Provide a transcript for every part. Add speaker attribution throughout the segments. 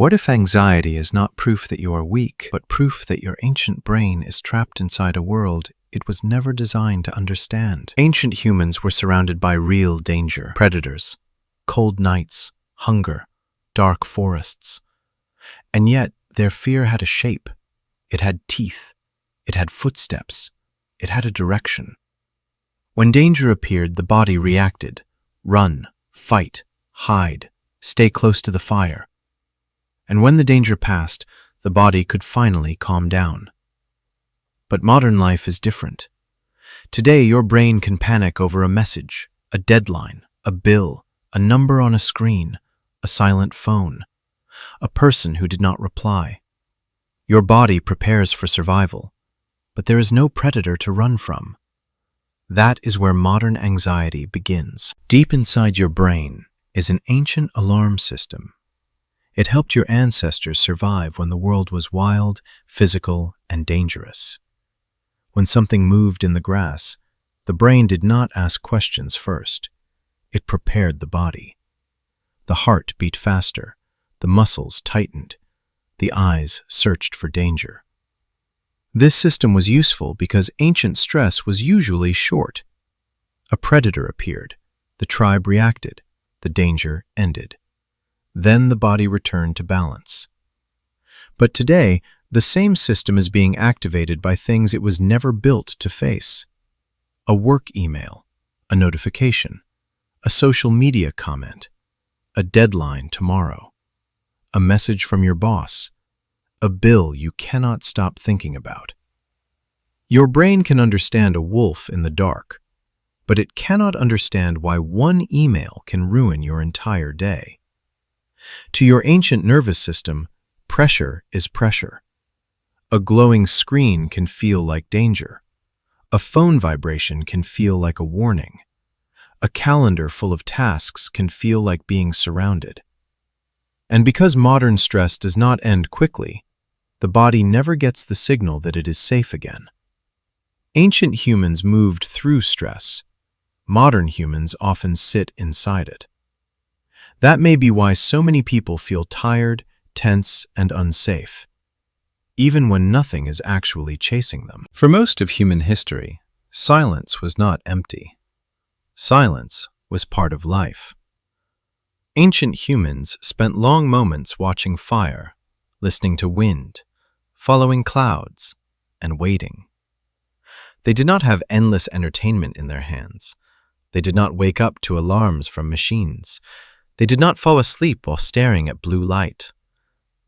Speaker 1: What if anxiety is not proof that you are weak, but proof that your ancient brain is trapped inside a world it was never designed to understand? Ancient humans were surrounded by real danger: predators, cold nights, hunger, dark forests. And yet, their fear had a shape. It had teeth. It had footsteps. It had a direction. When danger appeared, the body reacted. Run, fight, hide, stay close to the fire. And when the danger passed, the body could finally calm down. But modern life is different. Today, your brain can panic over a message, a deadline, a bill, a number on a screen, a silent phone, a person who did not reply. Your body prepares for survival, but there is no predator to run from. That is where modern anxiety begins. Deep inside your brain is an ancient alarm system. It helped your ancestors survive when the world was wild, physical, and dangerous. When something moved in the grass, the brain did not ask questions first. It prepared the body. The heart beat faster, the muscles tightened, the eyes searched for danger. This system was useful because ancient stress was usually short. A predator appeared, the tribe reacted, the danger ended. Then the body returned to balance. But today, the same system is being activated by things it was never built to face. A work email, a notification, a social media comment, a deadline tomorrow, a message from your boss, a bill you cannot stop thinking about. Your brain can understand a wolf in the dark, but it cannot understand why one email can ruin your entire day. To your ancient nervous system, pressure is pressure. A glowing screen can feel like danger. A phone vibration can feel like a warning. A calendar full of tasks can feel like being surrounded. And because modern stress does not end quickly, the body never gets the signal that it is safe again. Ancient humans moved through stress. Modern humans often sit inside it. That may be why so many people feel tired, tense, and unsafe, even when nothing is actually chasing them. For most of human history, silence was not empty. Silence was part of life. Ancient humans spent long moments watching fire, listening to wind, following clouds, and waiting. They did not have endless entertainment in their hands. They did not wake up to alarms from machines. They did not fall asleep while staring at blue light.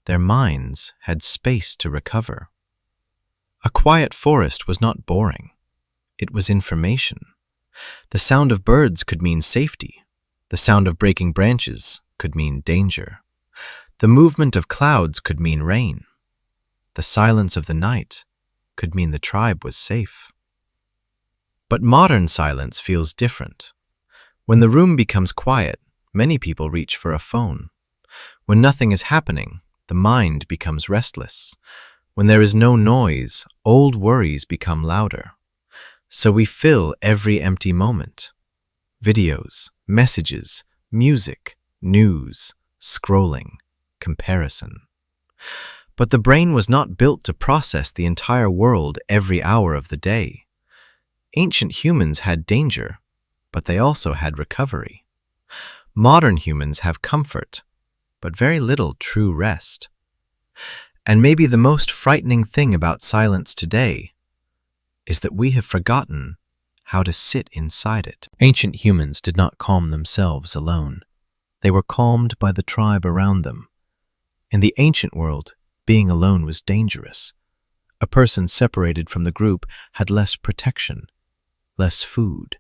Speaker 1: Their minds had space to recover. A quiet forest was not boring. It was information. The sound of birds could mean safety. The sound of breaking branches could mean danger. The movement of clouds could mean rain. The silence of the night could mean the tribe was safe. But modern silence feels different. When the room becomes quiet, many people reach for a phone. When nothing is happening, the mind becomes restless. When there is no noise, old worries become louder. So we fill every empty moment. Videos, messages, music, news, scrolling, comparison. But the brain was not built to process the entire world every hour of the day. Ancient humans had danger, but they also had recovery. Modern humans have comfort, but very little true rest. And maybe the most frightening thing about silence today is that we have forgotten how to sit inside it. Ancient humans did not calm themselves alone. They were calmed by the tribe around them. In the ancient world, being alone was dangerous. A person separated from the group had less protection, less food,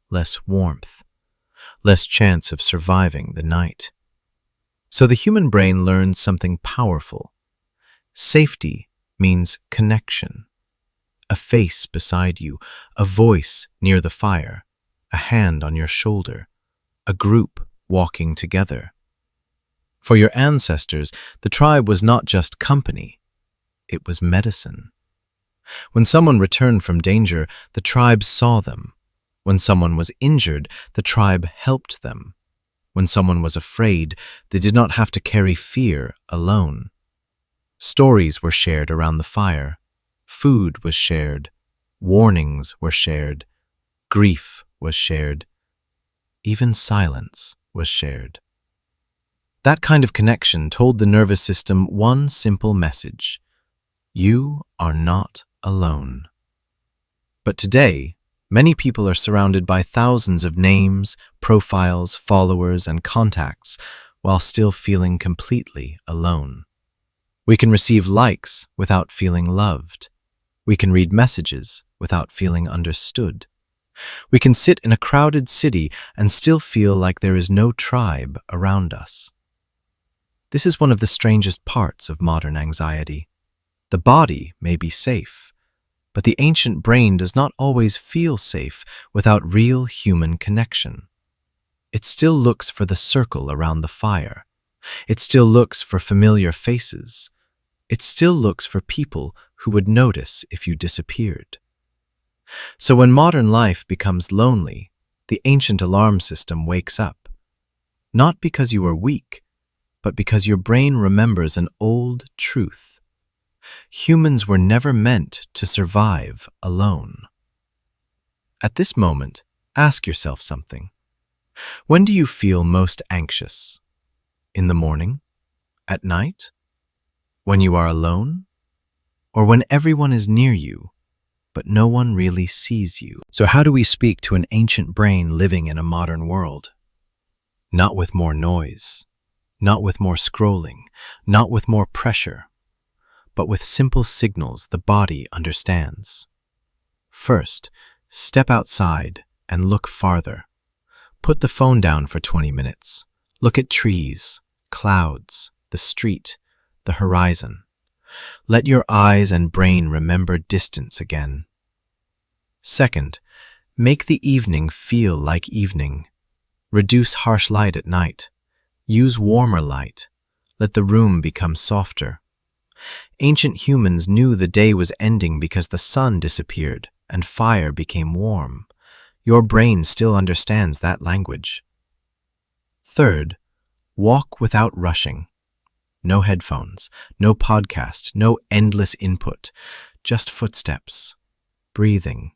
Speaker 1: less warmth, less chance of surviving the night. So the human brain learned something powerful. Safety means connection. A face beside you, a voice near the fire, a hand on your shoulder, a group walking together. For your ancestors, the tribe was not just company, it was medicine. When someone returned from danger, the tribe saw them. When someone was injured, the tribe helped them. When someone was afraid, they did not have to carry fear alone. Stories were shared around the fire. Food was shared. Warnings were shared. Grief was shared. Even silence was shared. That kind of connection told the nervous system one simple message: you are not alone. But today, many people are surrounded by thousands of names, profiles, followers, and contacts while still feeling completely alone. We can receive likes without feeling loved. We can read messages without feeling understood. We can sit in a crowded city and still feel like there is no tribe around us. This is one of the strangest parts of modern anxiety. The body may be safe, but the ancient brain does not always feel safe without real human connection. It still looks for the circle around the fire. It still looks for familiar faces. It still looks for people who would notice if you disappeared. So when modern life becomes lonely, the ancient alarm system wakes up. Not because you are weak, but because your brain remembers an old truth. Humans were never meant to survive alone. At this moment, ask yourself something. When do you feel most anxious? In the morning? At night? When you are alone? Or when everyone is near you, but no one really sees you? So how do we speak to an ancient brain living in a modern world? Not with more noise, not with more scrolling, not with more pressure, but with simple signals the body understands. First, step outside and look farther. Put the phone down for 20 minutes. Look at trees, clouds, the street, the horizon. Let your eyes and brain remember distance again. Second, make the evening feel like evening. Reduce harsh light at night. Use warmer light. Let the room become softer. Ancient humans knew the day was ending because the sun disappeared and fire became warm. Your brain still understands that language. Third, walk without rushing. No headphones, no podcast, no endless input, just footsteps, breathing,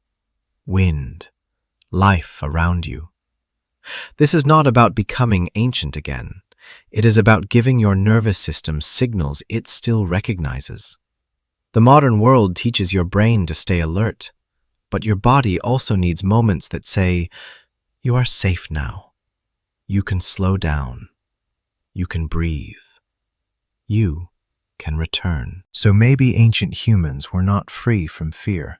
Speaker 1: wind, life around you. This is not about becoming ancient again. It is about giving your nervous system signals it still recognizes. The modern world teaches your brain to stay alert, but your body also needs moments that say, you are safe now. You can slow down. You can breathe. You can return. So maybe ancient humans were not free from fear.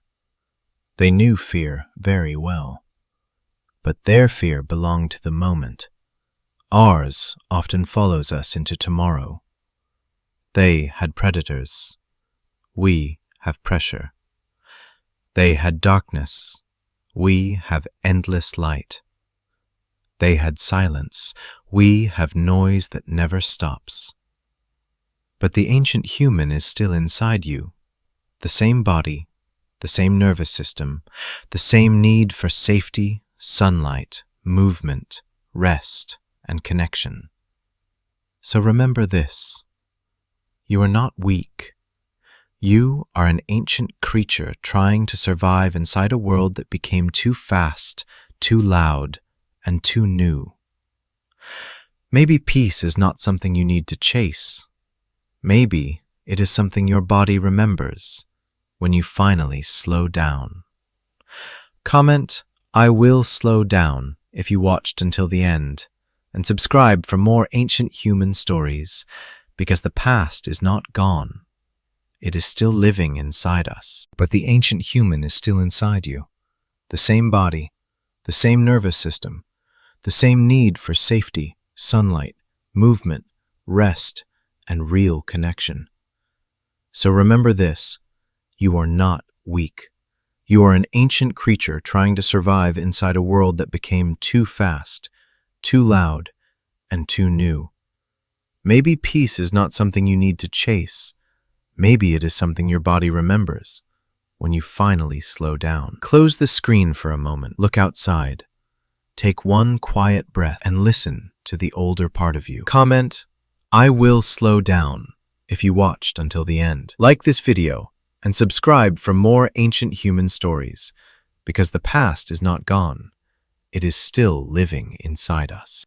Speaker 1: They knew fear very well. But their fear belonged to the moment. Ours often follows us into tomorrow. They had predators. We have pressure. They had darkness. We have endless light. They had silence. We have noise that never stops. But the ancient human is still inside you. The same body, the same nervous system, the same need for safety, sunlight, movement, rest, and connection. So remember this. You are not weak. You are an ancient creature trying to survive inside a world that became too fast, too loud, and too new. Maybe peace is not something you need to chase. Maybe it is something your body remembers when you finally slow down. Comment, "I will slow down," if you watched until the end, and subscribe for more ancient human stories, because the past is not gone. It is still living inside us. But the ancient human is still inside you. The same body, the same nervous system, the same need for safety, sunlight, movement, rest, and real connection. So remember this, you are not weak. You are an ancient creature trying to survive inside a world that became too fast, too loud, and too new. Maybe peace is not something you need to chase. Maybe it is something your body remembers when you finally slow down. Close the screen for a moment. Look outside. Take one quiet breath and listen to the older part of you. Comment, "I will slow down," if you watched until the end. Like this video and subscribe for more ancient human stories, because the past is not gone. It is still living inside us.